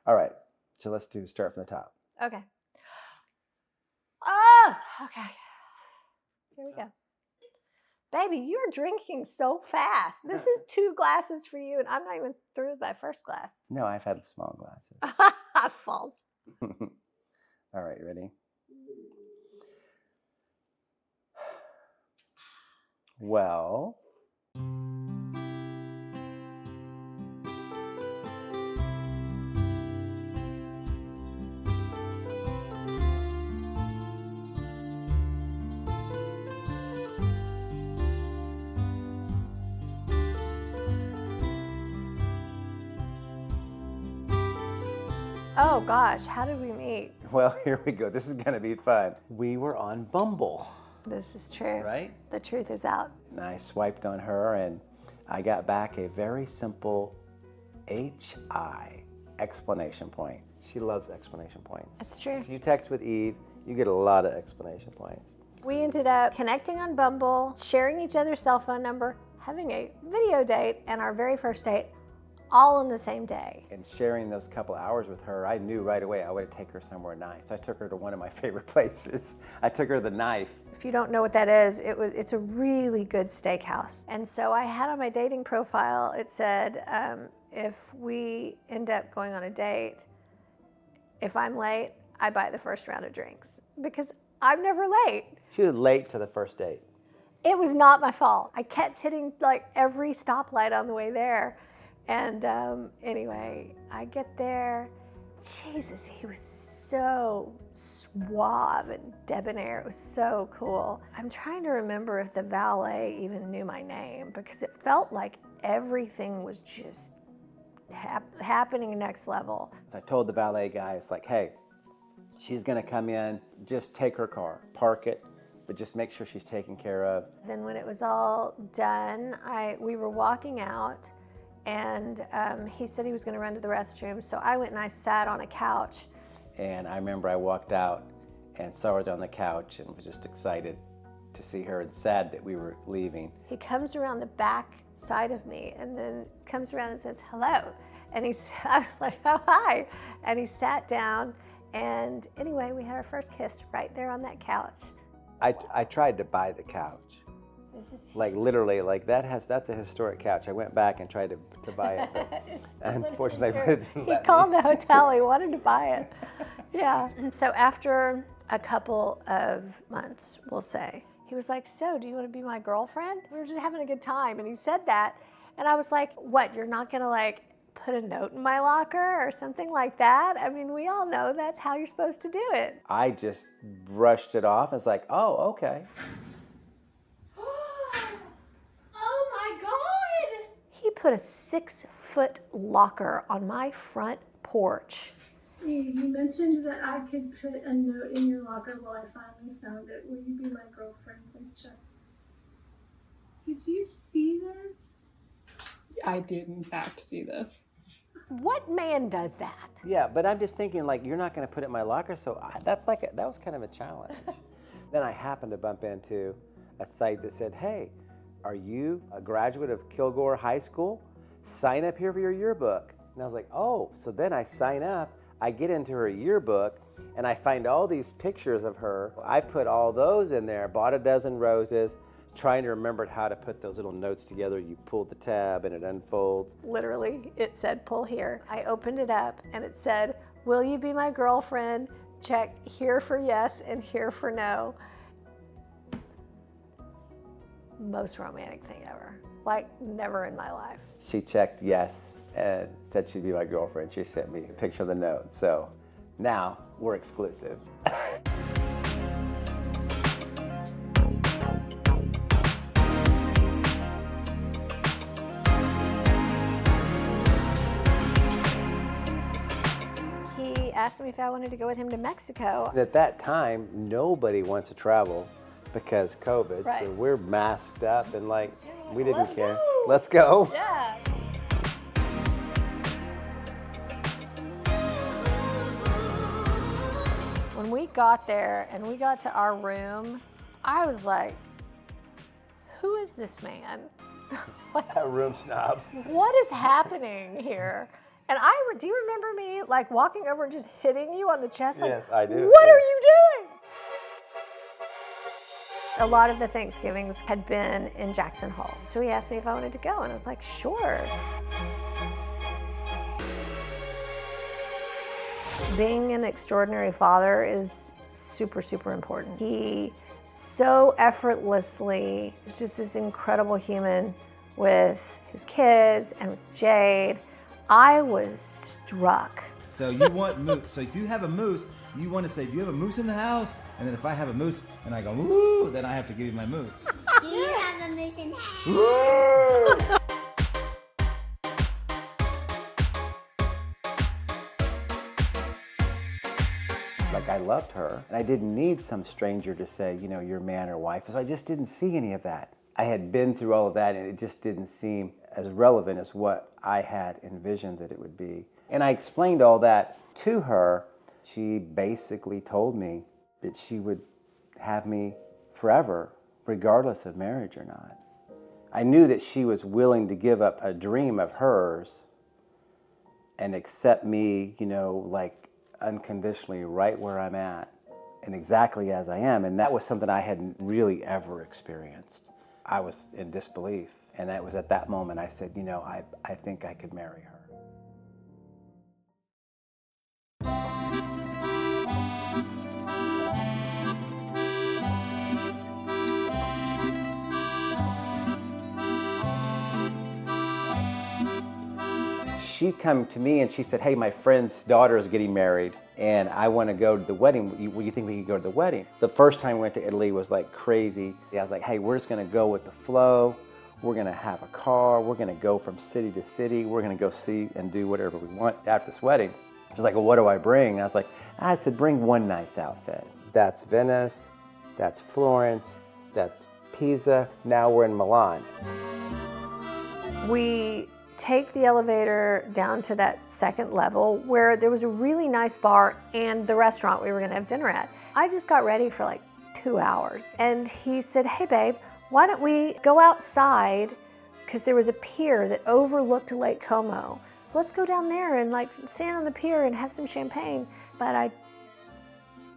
All right. So let's start from the top. Okay. Oh, okay. Here we go. Baby, you're drinking so fast. This is 2 glasses for you, and I'm not even through with my first glass. No, I've had small glasses. False. All right, ready? Well, Oh gosh, how did we meet? well, here we go. This is going to be fun. We were on Bumble, This is true. right? The truth is out. And I swiped on her and I got back a very simple HI exclamation point. She loves exclamation points. That's true. If you text with Eve, you get a lot of exclamation points. We ended up connecting on Bumble, sharing each other's cell phone number, having a video date, and our very first date all on the same day. And sharing those couple hours with her, I knew right away I would take her somewhere nice. I took her to one of my favorite places. I took her to the Knife. If you don't know what that is, it's a really good steakhouse. And so I had on my dating profile, it said, if we end up going on a date, if I'm late, I buy the first round of drinks because I'm never late. She was late to the first date. It was not my fault. I kept hitting like every stoplight on the way there. And anyway, I get there. Jesus, he was so suave and debonair. It was so cool. I'm trying to remember if the valet even knew my name because it felt like everything was just happening next level. So I told the valet guy, it's like, hey, she's gonna come in, just take her car, park it, but just make sure she's taken care of. Then when it was all done, we were walking out, and he said he was going to run to the restroom, so I went and I sat on a couch. And I remember I walked out and saw her on the couch and was just excited to see her and sad that we were leaving. He comes around the back side of me and then comes around and says, hello. And I was like, oh, hi. And he sat down, and anyway, we had our first kiss right there on that couch. I tried to buy the couch. Like literally, like that's a historic couch. I went back and tried to buy it, but unfortunately, he called the hotel. He wanted to buy it. Yeah. And so after a couple of months, we'll say, he was like, "So, do you want to be my girlfriend?" We were just having a good time, and he said that, and I was like, "What? You're not gonna like put a note in my locker or something like that? I mean, we all know that's how you're supposed to do it." I just brushed it off. It's like, oh, okay. He put a 6-foot locker on my front porch. You mentioned that I could put a note in your locker. Well, I finally found it. Will you be my girlfriend, please, Jess? Did you see this? I did, in fact, see this. What man does that? Yeah, but I'm just thinking, like, you're not going to put it in my locker, so that was kind of a challenge. Then I happened to bump into a site that said, hey, are you a graduate of Kilgore High School? Sign up here for your yearbook. And I was like, oh, so then I sign up, I get into her yearbook, and I find all these pictures of her. I put all those in there, bought a dozen roses, trying to remember how to put those little notes together. You pull the tab and it unfolds. Literally, it said, pull here. I opened it up and it said, will you be my girlfriend? Check here for yes and here for no. Most romantic thing ever. Like, never in my life. She checked yes and said she'd be my girlfriend. She sent me a picture of the note. So now we're exclusive. He asked me if I wanted to go with him to Mexico. At that time, nobody wants to travel because COVID. Right. So we're masked up and like, we didn't Let's care. go. Let's go. Yeah. When we got there and we got to our room, I was like, who is this man? A room snob. What is happening here? And do you remember me like walking over and just hitting you on the chest? Like, Yes, I do, What yeah. are you doing? A lot of the Thanksgivings had been in Jackson Hole. So he asked me if I wanted to go, and I was like, sure. Being an extraordinary father is super, super important. He so effortlessly is just this incredible human with his kids and with Jade. I was struck. So you want moose. So if you have a moose, you want to say, do you have a moose in the house? And then if I have a moose and I go, woo, then I have to give you my moose. Do you have a moose in the house? Like, I loved her, and I didn't need some stranger to say, you know, you're man or wife. So I just didn't see any of that. I had been through all of that, and it just didn't seem as relevant as what I had envisioned that it would be. And I explained all that to her. She basically told me that she would have me forever, regardless of marriage or not. I knew that she was willing to give up a dream of hers and accept me, you know, like, unconditionally right where I'm at and exactly as I am. And that was something I hadn't really ever experienced. I was in disbelief. And it was at that moment I said, you know, I think I could marry her. She came to me and she said, hey, my friend's daughter is getting married and I want to go to the wedding. Will you think we could go to the wedding? The first time we went to Italy was like crazy. I was like, hey, we're just going to go with the flow. We're going to have a car. We're going to go from city to city. We're going to go see and do whatever we want after this wedding. She's like, well, what do I bring? And I said, bring one nice outfit. That's Venice. That's Florence. That's Pisa. Now we're in Milan. We take the elevator down to that second level where there was a really nice bar and the restaurant we were gonna have dinner at. I just got ready for like 2 hours. And he said, hey babe, why don't we go outside, because there was a pier that overlooked Lake Como. Let's go down there and like stand on the pier and have some champagne. But I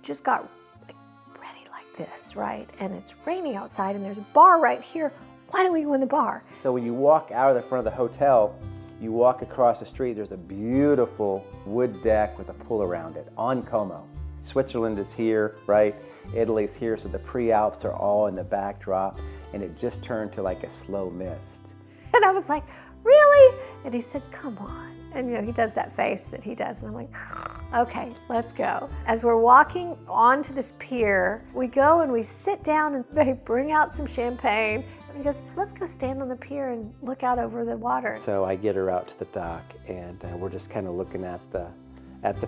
just got like ready like this, right? And it's raining outside and there's a bar right here. Why don't we go in the bar? So when you walk out of the front of the hotel, you walk across the street, there's a beautiful wood deck with a pool around it on Como. Switzerland is here, right? Italy's here, so the Prealps are all in the backdrop, and it just turned to like a slow mist. And I was like, really? And he said, come on. And you know, he does that face that he does, and I'm like, okay, let's go. As we're walking onto this pier, we go and we sit down and they bring out some champagne. He goes, let's go stand on the pier and look out over the water. So I get her out to the dock, and we're just kind of looking at the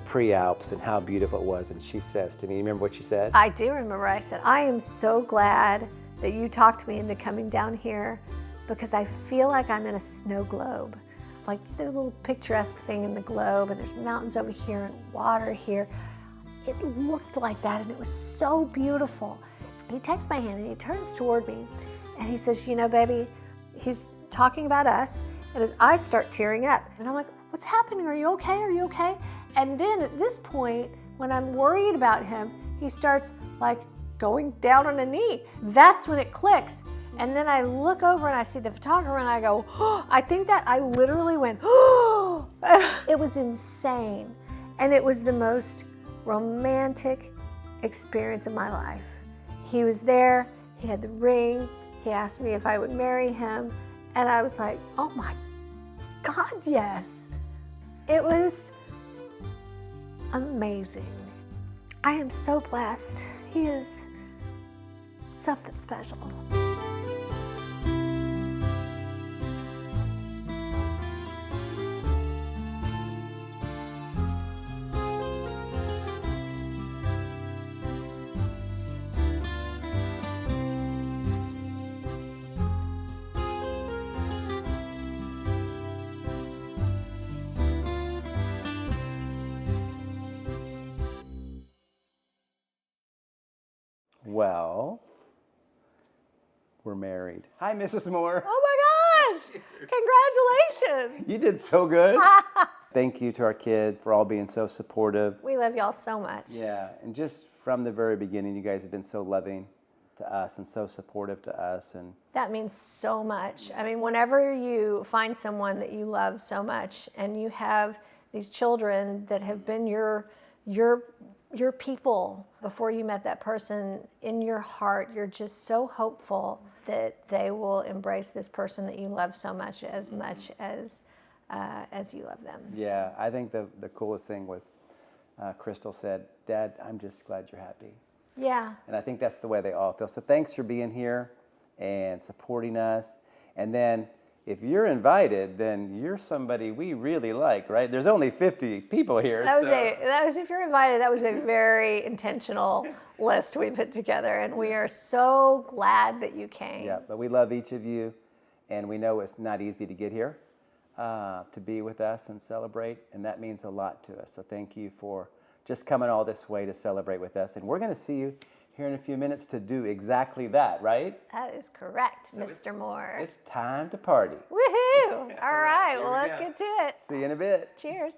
Prealps and how beautiful it was. And she says to me, you remember what she said? I do remember. I said, I am so glad that you talked me into coming down here, because I feel like I'm in a snow globe. Like the little picturesque thing in the globe, and there's mountains over here and water here. It looked like that, and it was so beautiful. He takes my hand and he turns toward me. And he says, you know, baby, he's talking about us, and his eyes start tearing up. And I'm like, what's happening? Are you okay? Are you okay? And then at this point, when I'm worried about him, he starts like going down on a knee. That's when it clicks. And then I look over and I see the photographer and I go, oh, I think that I literally went, oh. It was insane. And it was the most romantic experience of my life. He was there, he had the ring, he asked me if I would marry him, and I was like, oh my God, yes. It was amazing. I am so blessed. He is something special. Well, we're married. Hi, Mrs. Moore. Oh my gosh! Congratulations! You did so good. Thank you to our kids for all being so supportive. We love y'all so much. Yeah, and just from the very beginning, you guys have been so loving to us and so supportive to us. And That means so much. I mean, whenever you find someone that you love so much and you have these children that have been your people before you met that person, in your heart, you're just so hopeful that they will embrace this person that you love so much as you love them. yeah, I think the coolest thing was Crystal said, "Dad, I'm just glad you're happy." Yeah. And I think that's the way they all feel. So thanks for being here and supporting us. And then if you're invited, then you're somebody we really like, right? There's only 50 people here. That so- was if you're invited, that was a very intentional list we put together, and we are so glad that you came. Yeah, but we love each of you, and we know it's not easy to get here to be with us and celebrate, and that means a lot to us. So thank you for just coming all this way to celebrate with us. And we're going to see you here in a few minutes to do exactly that, right? That is correct, Mr. Moore. It's time to party. Woohoo! All right, well, we let's go. get to it. See you in a bit. Cheers.